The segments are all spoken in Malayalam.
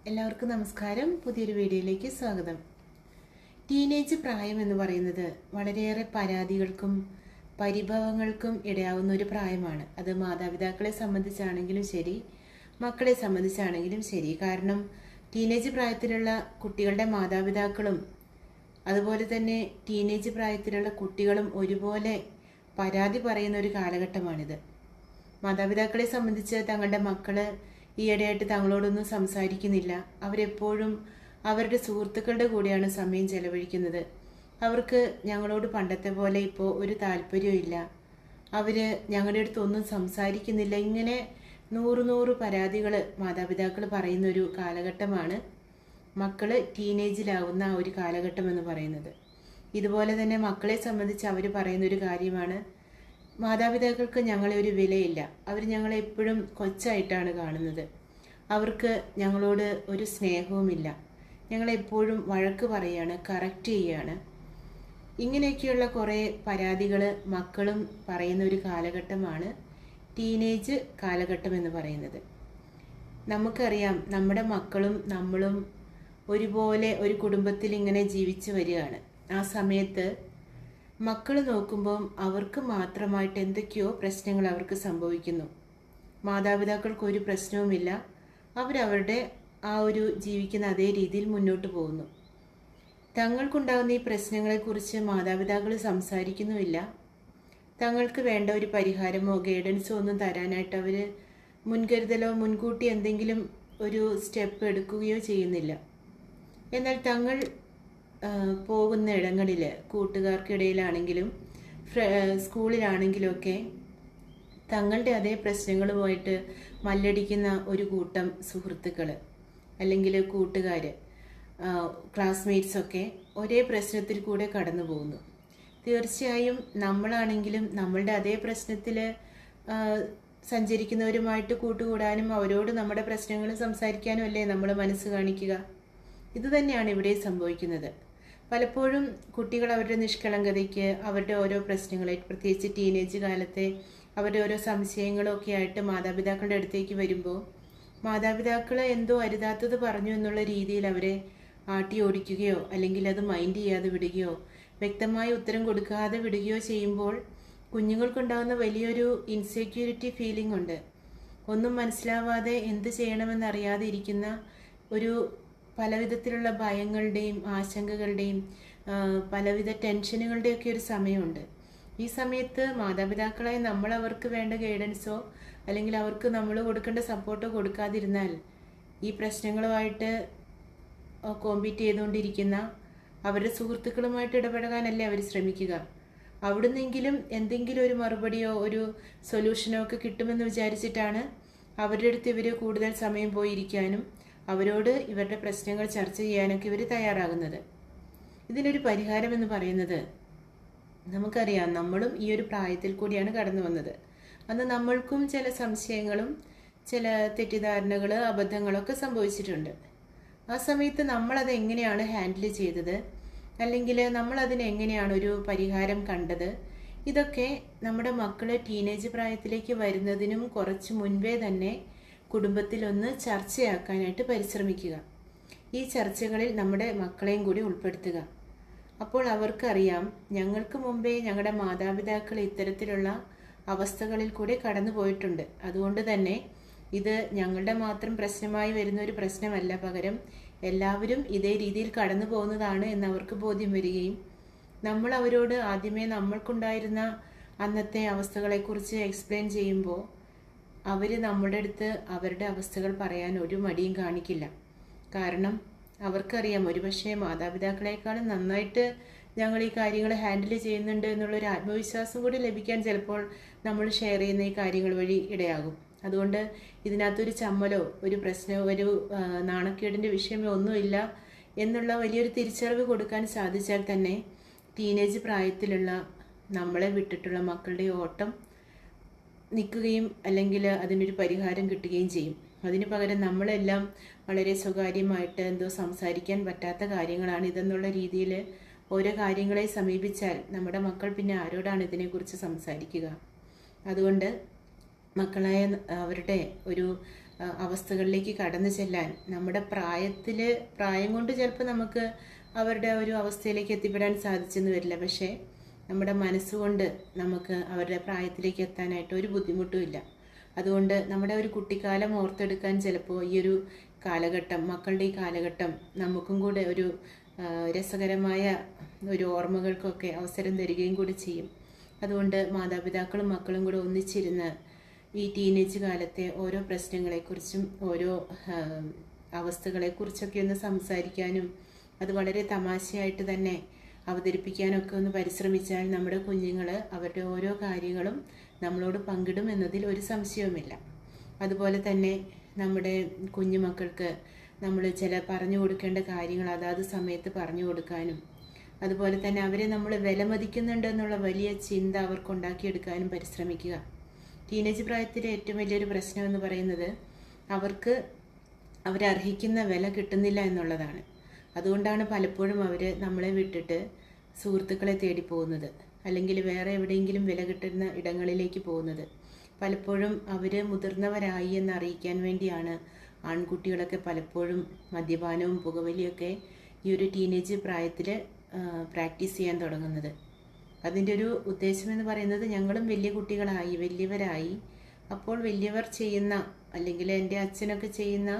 എല്ലാവർക്കും നമസ്കാരം. പുതിയൊരു വീഡിയോയിലേക്ക് സ്വാഗതം. ടീനേജ് പ്രായം എന്ന് പറയുന്നത് വളരെയേറെ പരാതികൾക്കും പരിഭവങ്ങൾക്കും ഇടയാവുന്ന ഒരു പ്രായമാണ്. അത് മാതാപിതാക്കളെ സംബന്ധിച്ചാണെങ്കിലും ശരി, മക്കളെ സംബന്ധിച്ചാണെങ്കിലും ശരി. കാരണം ടീനേജ് പ്രായത്തിലുള്ള കുട്ടികളുടെ മാതാപിതാക്കളും അതുപോലെ തന്നെ ടീനേജ് പ്രായത്തിലുള്ള കുട്ടികളും ഒരുപോലെ പരാതി പറയുന്ന ഒരു കാലഘട്ടമാണിത്. മാതാപിതാക്കളെ സംബന്ധിച്ച് തങ്ങളുടെ മക്കള് ഈയിടെയായിട്ട് തങ്ങളോടൊന്നും സംസാരിക്കുന്നില്ല. അവരെപ്പോഴും അവരുടെ സുഹൃത്തുക്കളുടെ കൂടെയാണ് സമയം ചെലവഴിക്കുന്നത്. അവർക്ക് ഞങ്ങളോട് പണ്ടത്തെ പോലെ ഇപ്പോൾ ഒരു താല്പര്യവും ഇല്ല. അവർ ഞങ്ങളുടെ അടുത്തൊന്നും സംസാരിക്കുന്നില്ല. ഇങ്ങനെ നൂറ് പരാതികൾ മാതാപിതാക്കൾ പറയുന്ന ഒരു കാലഘട്ടമാണ് മക്കൾ ടീനേജിലാവുന്ന ആ ഒരു കാലഘട്ടം എന്ന് പറയുന്നത്. ഇതുപോലെ തന്നെ മക്കളെ സംബന്ധിച്ച് അവർ പറയുന്നൊരു കാര്യമാണ്, മാതാപിതാക്കൾക്ക് ഞങ്ങളെ ഒരു വിലയില്ല. അവർ ഞങ്ങളെ എപ്പോഴും കൊച്ചായിട്ടാണ് കാണുന്നത്. അവർക്ക് ഞങ്ങളോട് ഒരു സ്നേഹവുമില്ല. ഞങ്ങളെപ്പോഴും വഴക്ക് പറയുകയാണ്, കറക്റ്റ് ചെയ്യുകയാണ്. ഇങ്ങനെയൊക്കെയുള്ള കുറേ പരാതികൾ മക്കളും പറയുന്ന ഒരു കാലഘട്ടമാണ് ടീനേജ് കാലഘട്ടം എന്ന് പറയുന്നത്. നമുക്കറിയാം, നമ്മുടെ മക്കളും നമ്മളും ഒരുപോലെ ഒരു കുടുംബത്തിൽ ഇങ്ങനെ ജീവിച്ചു വരികയാണ്. ആ സമയത്ത് മക്കൾ നോക്കുമ്പം അവർക്ക് മാത്രമായിട്ട് എന്തൊക്കെയോ പ്രശ്നങ്ങൾ അവർക്ക് സംഭവിക്കുന്നു. മാതാപിതാക്കൾക്ക് ഒരു പ്രശ്നവുമില്ല. അവരവരുടെ ആ ഒരു ജീവിക്കുന്ന അതേ രീതിയിൽ മുന്നോട്ട് പോകുന്നു. തങ്ങൾക്കുണ്ടാകുന്ന ഈ പ്രശ്നങ്ങളെക്കുറിച്ച് മാതാപിതാക്കൾ സംസാരിക്കുന്നുമില്ല. തങ്ങൾക്ക് വേണ്ട ഒരു പരിഹാരമോ ഗൈഡൻസോ ഒന്നും തരാനായിട്ട് അവർ മുൻകരുതലോ മുൻകൂട്ടി എന്തെങ്കിലും ഒരു സ്റ്റെപ്പ് എടുക്കുകയോ ചെയ്യുന്നില്ല. എന്നാൽ തങ്ങൾ പോകുന്ന ഇടങ്ങളിൽ കൂട്ടുകാർക്കിടയിലാണെങ്കിലും സ്കൂളിലാണെങ്കിലും ഒക്കെ തങ്ങളുടെ അതേ പ്രശ്നങ്ങളുമായിട്ട് മല്ലടിക്കുന്ന ഒരു കൂട്ടം സുഹൃത്തുക്കൾ അല്ലെങ്കിൽ കൂട്ടുകാർ, ക്ലാസ്മേറ്റ്സൊക്കെ ഒരേ പ്രശ്നത്തിൽ കൂടെ കടന്നു പോകുന്നു. തീർച്ചയായും നമ്മളാണെങ്കിലും നമ്മളുടെ അതേ പ്രശ്നത്തിൽ സഞ്ചരിക്കുന്നവരുമായിട്ട് കൂട്ടുകൂടാനും അവരോട് നമ്മുടെ പ്രശ്നങ്ങൾ സംസാരിക്കാനും അല്ലേ നമ്മൾ മനസ്സ് കാണിക്കുക. ഇതുതന്നെയാണ് ഇവിടെ സംഭവിക്കുന്നത്. പലപ്പോഴും കുട്ടികൾ അവരുടെ നിഷ്കളങ്കതയ്ക്ക് അവരുടെ ഓരോ പ്രശ്നങ്ങളെ, പ്രത്യേകിച്ച് ടീനേജ് കാലത്തെ അവരുടെ ഓരോ സംശയങ്ങളൊക്കെ ആയിട്ട് മാതാപിതാക്കളുടെ അടുത്തേക്ക് വരുമ്പോൾ മാതാപിതാക്കൾ എന്തോ അരുതാത്തത് പറഞ്ഞു എന്നുള്ള രീതിയിൽ അവരെ ആട്ടി ഓടിക്കുകയോ അല്ലെങ്കിൽ അത് മൈൻഡ് ചെയ്യാതെ വിടുകയോ വ്യക്തമായ ഉത്തരം കൊടുക്കാതെ വിടുകയോ ചെയ്യുമ്പോൾ കുഞ്ഞുങ്ങൾക്കുണ്ടാകുന്ന വലിയൊരു ഇൻസെക്യൂരിറ്റി ഫീലിംഗ് ഉണ്ട്. ഒന്നും മനസ്സിലാവാതെ എന്ത് ചെയ്യണമെന്നറിയാതെ ഇരിക്കുന്ന ഒരു പലവിധത്തിലുള്ള ഭയങ്ങളുടെയും ആശങ്കകളുടെയും പലവിധ ടെൻഷനുകളുടെയൊക്കെ ഒരു സമയമുണ്ട്. ഈ സമയത്ത് മാതാപിതാക്കളായി നമ്മൾ അവർക്ക് വേണ്ട ഗൈഡൻസോ അല്ലെങ്കിൽ അവർക്ക് നമ്മൾ കൊടുക്കേണ്ട സപ്പോർട്ടോ കൊടുക്കാതിരുന്നാൽ ഈ പ്രശ്നങ്ങളുമായിട്ട് കോമ്പീറ്റ് ചെയ്തുകൊണ്ടിരിക്കുന്ന അവരുടെ സുഹൃത്തുക്കളുമായിട്ട് ഇടപെടാനല്ലേ അവർ ശ്രമിക്കുക. അവിടുന്നെങ്കിലും എന്തെങ്കിലും ഒരു മറുപടിയോ ഒരു സൊല്യൂഷനോ ഒക്കെ കിട്ടുമെന്ന് വിചാരിച്ചിട്ടാണ് അവരുടെ അടുത്ത് ഇവർ കൂടുതൽ സമയം പോയിരിക്കാനും അവരോട് ഇവരുടെ പ്രശ്നങ്ങൾ ചർച്ച ചെയ്യാനൊക്കെ ഇവർ തയ്യാറാകുന്നത്. ഇതിനൊരു പരിഹാരം എന്ന് പറയുന്നത്, നമുക്കറിയാം നമ്മളും ഈ ഒരു പ്രായത്തിൽ കൂടിയാണ് കടന്നു വന്നത്. അന്ന് നമ്മൾക്കും ചില സംശയങ്ങളും ചില തെറ്റിദ്ധാരണകൾ അബദ്ധങ്ങളൊക്കെ സംഭവിച്ചിട്ടുണ്ട്. ആ സമയത്ത് നമ്മളത് എങ്ങനെയാണ് ഹാൻഡിൽ ചെയ്തത്, അല്ലെങ്കിൽ നമ്മളതിന് എങ്ങനെയാണ് ഒരു പരിഹാരം കണ്ടത്, ഇതൊക്കെ നമ്മുടെ മക്കൾ ടീനേജ് പ്രായത്തിലേക്ക് വരുന്നതിനും കുറച്ച് മുൻപേ തന്നെ കുടുംബത്തിലൊന്ന് ചർച്ചയാക്കാനായിട്ട് പരിശ്രമിക്കുക. ഈ ചർച്ചകളിൽ നമ്മുടെ മക്കളെയും കൂടി ഉൾപ്പെടുത്തുക. അപ്പോൾ അവർക്കറിയാം, ഞങ്ങൾക്ക് മുമ്പേ ഞങ്ങളുടെ മാതാപിതാക്കൾ ഇത്തരത്തിലുള്ള അവസ്ഥകളിൽ കൂടെ കടന്നു പോയിട്ടുണ്ട്. അതുകൊണ്ട് തന്നെ ഇത് ഞങ്ങളുടെ മാത്രം പ്രശ്നമായി വരുന്ന ഒരു പ്രശ്നമല്ല, പകരം എല്ലാവരും ഇതേ രീതിയിൽ കടന്നു പോകുന്നതാണ് എന്നവർക്ക് ബോധ്യം വരികയും നമ്മൾ അവരോട് ആദ്യമേ നമ്മൾക്കുണ്ടായിരുന്ന അന്നത്തെ അവസ്ഥകളെക്കുറിച്ച് എക്സ്പ്ലെയിൻ ചെയ്യുമ്പോൾ അവർ നമ്മുടെ അടുത്ത് അവരുടെ അവസ്ഥകൾ പറയാൻ ഒരു മടിയും കാണിക്കില്ല. കാരണം അവർക്കറിയാം, ഒരുപക്ഷെ മാതാപിതാക്കളെക്കാളും നന്നായിട്ട് ഞങ്ങൾ ഈ കാര്യങ്ങൾ ഹാൻഡിൽ ചെയ്യുന്നുണ്ട് എന്നുള്ളൊരു ആത്മവിശ്വാസം കൂടി ലഭിക്കാൻ ചിലപ്പോൾ നമ്മൾ ഷെയർ ചെയ്യുന്ന ഈ കാര്യങ്ങൾ വഴി ഇടയാകും. അതുകൊണ്ട് ഇതിനകത്തൊരു ചമ്മലോ ഒരു പ്രശ്നമോ ഒരു നാണക്കേടിൻ്റെ വിഷയമോ ഒന്നുമില്ല എന്നുള്ള വലിയൊരു തിരിച്ചറിവ് കൊടുക്കാൻ സാധിച്ചാൽ തന്നെ ടീനേജ് പ്രായത്തിലുള്ള നമ്മളെ വിട്ടിട്ടുള്ള മക്കളുടെ ഓട്ടം നിൽക്കുകയും അല്ലെങ്കിൽ അതിനൊരു പരിഹാരം കിട്ടുകയും ചെയ്യും. അതിന് പകരം നമ്മളെല്ലാം വളരെ സ്വകാര്യമായിട്ട് എന്തോ സംസാരിക്കാൻ പറ്റാത്ത കാര്യങ്ങളാണ് ഇതെന്നുള്ള രീതിയിൽ ഓരോ കാര്യങ്ങളെ സമീപിച്ചാൽ നമ്മുടെ മക്കൾ പിന്നെ ആരോടാണ് ഇതിനെക്കുറിച്ച് സംസാരിക്കുക. അതുകൊണ്ട് മക്കളായ അവരുടെ ഒരു അവസ്ഥകളിലേക്ക് കടന്നു ചെല്ലാൻ നമ്മുടെ പ്രായം കൊണ്ട് ചിലപ്പോൾ നമുക്ക് അവരുടെ ഒരു അവസ്ഥയിലേക്ക് എത്തിപ്പെടാൻ സാധിച്ചെന്ന് വരില്ല. പക്ഷേ നമ്മുടെ മനസ്സുകൊണ്ട് നമുക്ക് അവരുടെ പ്രായത്തിലേക്ക് എത്താനായിട്ട് ഒരു ബുദ്ധിമുട്ടും ഇല്ല. അതുകൊണ്ട് നമ്മുടെ ഒരു കുട്ടിക്കാലം ഓർത്തെടുക്കാൻ ചിലപ്പോൾ ഈ ഒരു കാലഘട്ടം, മക്കളുടെ ഈ കാലഘട്ടം നമുക്കും കൂടെ ഒരു രസകരമായ ഒരു ഓർമ്മകൾക്കൊക്കെ അവസരം തരികയും കൂടി ചെയ്യും. അതുകൊണ്ട് മാതാപിതാക്കളും മക്കളും കൂടെ ഒന്നിച്ചിരുന്ന് ഈ ടീനേജ് കാലത്തെ ഓരോ പ്രശ്നങ്ങളെക്കുറിച്ചും ഓരോ അവസ്ഥകളെക്കുറിച്ചൊക്കെ ഒന്ന് സംസാരിക്കാനും അത് വളരെ തമാശയായിട്ട് തന്നെ അവതരിപ്പിക്കാനൊക്കെ ഒന്ന് പരിശ്രമിച്ചാൽ നമ്മുടെ കുഞ്ഞുങ്ങൾ അവരുടെ ഓരോ കാര്യങ്ങളും നമ്മളോട് പങ്കിടും എന്നതിൽ ഒരു സംശയവുമില്ല. അതുപോലെ തന്നെ നമ്മുടെ കുഞ്ഞുമക്കൾക്ക് നമ്മൾ ചില പറഞ്ഞു കൊടുക്കേണ്ട കാര്യങ്ങൾ അതാത് സമയത്ത് പറഞ്ഞു കൊടുക്കാനും, അതുപോലെ തന്നെ അവരെ നമ്മൾ വിലമതിക്കുന്നുണ്ടെന്നുള്ള വലിയ ചിന്ത അവർക്കുണ്ടാക്കിയെടുക്കാനും പരിശ്രമിക്കുക. ടീനേജ് പ്രായത്തിലെ ഏറ്റവും വലിയൊരു പ്രശ്നം എന്ന് പറയുന്നത് അവരർഹിക്കുന്ന വില കിട്ടുന്നില്ല എന്നുള്ളതാണ്. അതുകൊണ്ടാണ് പലപ്പോഴും അവർ നമ്മളെ വിട്ടിട്ട് സുഹൃത്തുക്കളെ തേടി പോകുന്നത്, അല്ലെങ്കിൽ വേറെ എവിടെയെങ്കിലും വില കിട്ടുന്ന ഇടങ്ങളിലേക്ക് പോകുന്നത്. പലപ്പോഴും അവർ മുതിർന്നവരായി എന്നറിയിക്കാൻ വേണ്ടിയാണ് ആൺകുട്ടികളൊക്കെ പലപ്പോഴും മദ്യപാനവും പുകവലിയൊക്കെ ഈ ഒരു ടീനേജ് പ്രായത്തിൽ പ്രാക്ടീസ് ചെയ്യാൻ തുടങ്ങുന്നത്. അതിൻ്റെ ഒരു ഉദ്ദേശമെന്ന് പറയുന്നത് ഞങ്ങളും വലിയ കുട്ടികളായി വലിയവരായി, അപ്പോൾ വലിയവർ ചെയ്യുന്ന അല്ലെങ്കിൽ എൻ്റെ അച്ഛനൊക്കെ ചെയ്യുന്ന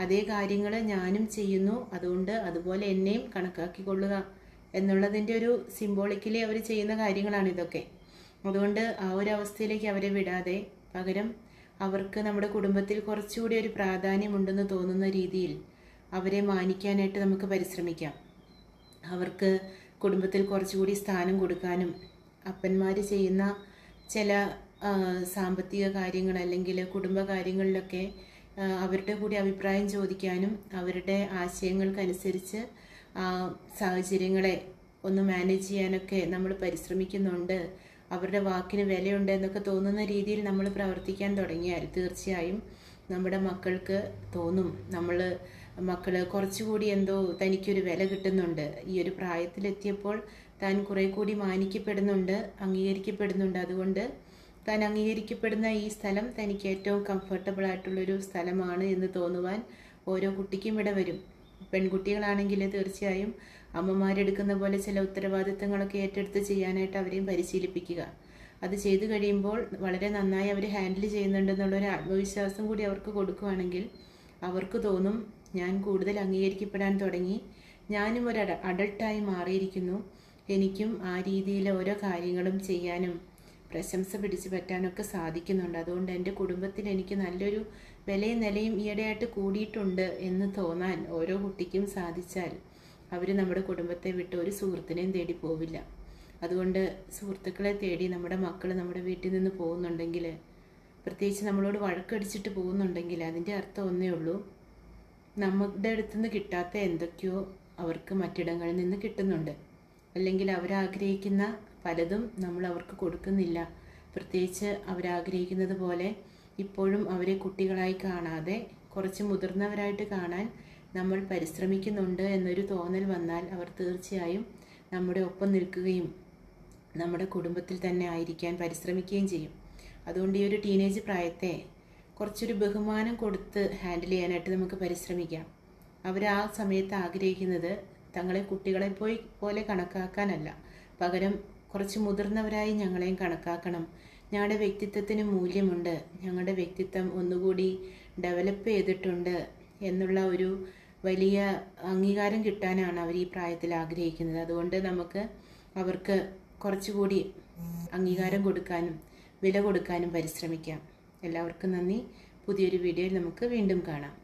അതേ കാര്യങ്ങൾ ഞാനും ചെയ്യുന്നു, അതുകൊണ്ട് അതുപോലെ എന്നെയും കണക്കാക്കിക്കൊള്ളുക എന്നുള്ളതിൻ്റെ ഒരു സിംബോളിക്കലി അവർ ചെയ്യുന്ന കാര്യങ്ങളാണ് ഇതൊക്കെ. അതുകൊണ്ട് ആ ഒരു അവസ്ഥയിലേക്ക് അവരെ വിടാതെ പകരം അവർക്ക് നമ്മുടെ കുടുംബത്തിൽ കുറച്ചുകൂടി ഒരു പ്രാധാന്യമുണ്ടെന്ന് തോന്നുന്ന രീതിയിൽ അവരെ മാനിക്കാനായിട്ട് നമുക്ക് പരിശ്രമിക്കാം. അവർക്ക് കുടുംബത്തിൽ കുറച്ചുകൂടി സ്ഥാനം കൊടുക്കാനും അപ്പന്മാർ ചെയ്യുന്ന ചില സാമ്പത്തിക കാര്യങ്ങൾ അല്ലെങ്കിൽ കുടുംബ കാര്യങ്ങളിലൊക്കെ അവരുടെ കൂടി അഭിപ്രായം ചോദിക്കാനും അവരുടെ ആശയങ്ങൾക്കനുസരിച്ച് സാഹചര്യങ്ങളെ ഒന്ന് മാനേജ് ചെയ്യാനൊക്കെ നമ്മൾ പരിശ്രമിക്കുന്നുണ്ട്. അവരുടെ വാക്കിന് വിലയുണ്ട് എന്നൊക്കെ തോന്നുന്ന രീതിയിൽ നമ്മൾ പ്രവർത്തിക്കാൻ തുടങ്ങിയാൽ തീർച്ചയായും നമ്മുടെ മക്കൾക്ക് തോന്നും മക്കൾ കുറച്ചുകൂടി എന്തോ തനിക്കൊരു വില കിട്ടുന്നുണ്ട്, ഈ ഒരു പ്രായത്തിലെത്തിയപ്പോൾ താൻ കുറെ കൂടി മാനിക്കപ്പെടുന്നുണ്ട്, അംഗീകരിക്കപ്പെടുന്നുണ്ട്. അതുകൊണ്ട് താൻ അംഗീകരിക്കപ്പെടുന്ന ഈ സ്ഥലം തനിക്ക് ഏറ്റവും കംഫർട്ടബിൾ ആയിട്ടുള്ളൊരു സ്ഥലമാണ് എന്ന് തോന്നുവാൻ ഓരോ കുട്ടിക്കും ഇടവരും. പെൺകുട്ടികളാണെങ്കിൽ തീർച്ചയായും അമ്മമാരെടുക്കുന്ന പോലെ ചില ഉത്തരവാദിത്തങ്ങളൊക്കെ ഏറ്റെടുത്ത് ചെയ്യാനായിട്ട് അവരെയും പരിശീലിപ്പിക്കുക. അത് ചെയ്തു കഴിയുമ്പോൾ വളരെ നന്നായി അവർ ഹാൻഡിൽ ചെയ്യുന്നുണ്ടെന്നുള്ളൊരു ആത്മവിശ്വാസം കൂടി അവർക്ക് കൊടുക്കുകയാണെങ്കിൽ അവർക്ക് തോന്നും, ഞാൻ കൂടുതൽ അംഗീകരിക്കപ്പെടാൻ തുടങ്ങി, ഞാനും ഒരു അഡൾട്ടായി മാറിയിരിക്കുന്നു, എനിക്കും ആ രീതിയിൽ ഓരോ കാര്യങ്ങളും ചെയ്യാനും പ്രശംസ പിടിച്ചു പറ്റാനൊക്കെ സാധിക്കുന്നുണ്ട്. അതുകൊണ്ട് എൻ്റെ കുടുംബത്തിൽ എനിക്ക് നല്ലൊരു വിലയും നിലയും ഈയിടെയായിട്ട് കൂടിയിട്ടുണ്ട് എന്ന് തോന്നാൻ ഓരോ കുട്ടിക്കും സാധിച്ചാൽ അവർ നമ്മുടെ കുടുംബത്തെ വിട്ട് ഒരു സുഹൃത്തിനെയും തേടി പോവില്ല. അതുകൊണ്ട് സുഹൃത്തുക്കളെ തേടി നമ്മുടെ മക്കൾ നമ്മുടെ വീട്ടിൽ നിന്ന് പോകുന്നുണ്ടെങ്കിൽ, പ്രത്യേകിച്ച് നമ്മളോട് വഴക്കടിച്ചിട്ട് പോകുന്നുണ്ടെങ്കിൽ അതിൻ്റെ അർത്ഥം ഒന്നേ ഉള്ളൂ, നമ്മുടെ അടുത്തുനിന്ന് കിട്ടാത്ത എന്തൊക്കെയോ അവർക്ക് മറ്റിടങ്ങളിൽ നിന്ന് കിട്ടുന്നുണ്ട്, അല്ലെങ്കിൽ അവരാഗ്രഹിക്കുന്ന പലതും നമ്മൾ അവർക്ക് കൊടുക്കുന്നില്ല. പ്രത്യേകിച്ച് അവരാഗ്രഹിക്കുന്നത് പോലെ ഇപ്പോഴും അവരെ കുട്ടികളായി കാണാതെ കുറച്ച് മുതിർന്നവരായിട്ട് കാണാൻ നമ്മൾ പരിശ്രമിക്കുന്നുണ്ട് എന്നൊരു തോന്നൽ വന്നാൽ അവർ തീർച്ചയായും നമ്മുടെ ഒപ്പം നിൽക്കുകയും നമ്മുടെ കുടുംബത്തിൽ തന്നെ ആയിരിക്കാൻ പരിശ്രമിക്കുകയും ചെയ്യും. അതുകൊണ്ട് ഈ ഒരു ടീനേജ് പ്രായത്തെ കുറച്ചൊരു ബഹുമാനം കൊടുത്ത് ഹാൻഡിൽ ചെയ്യാനായിട്ട് നമുക്ക് പരിശ്രമിക്കാം. അവർ ആ സമയത്ത് ആഗ്രഹിക്കുന്നത് തങ്ങളെ കുട്ടികളെ പോലെ കണക്കാക്കാനല്ല, പകരം കുറച്ച് മുതിർന്നവരായി ഞങ്ങളെയും കണക്കാക്കണം, ഞങ്ങളുടെ വ്യക്തിത്വത്തിന് മൂല്യമുണ്ട്, ഞങ്ങളുടെ വ്യക്തിത്വം ഒന്നുകൂടി ഡെവലപ്പ് ചെയ്തിട്ടുണ്ട് എന്നുള്ള ഒരു വലിയ അംഗീകാരം കിട്ടാനാണ് അവർ ഈ പ്രായത്തിൽ ആഗ്രഹിക്കുന്നത്. അതുകൊണ്ട് നമുക്ക് അവർക്ക് കുറച്ചുകൂടി അംഗീകാരം കൊടുക്കാനും വില കൊടുക്കാനും പരിശ്രമിക്കാം. എല്ലാവർക്കും നന്ദി. പുതിയൊരു വീഡിയോയിൽ നമുക്ക് വീണ്ടും കാണാം.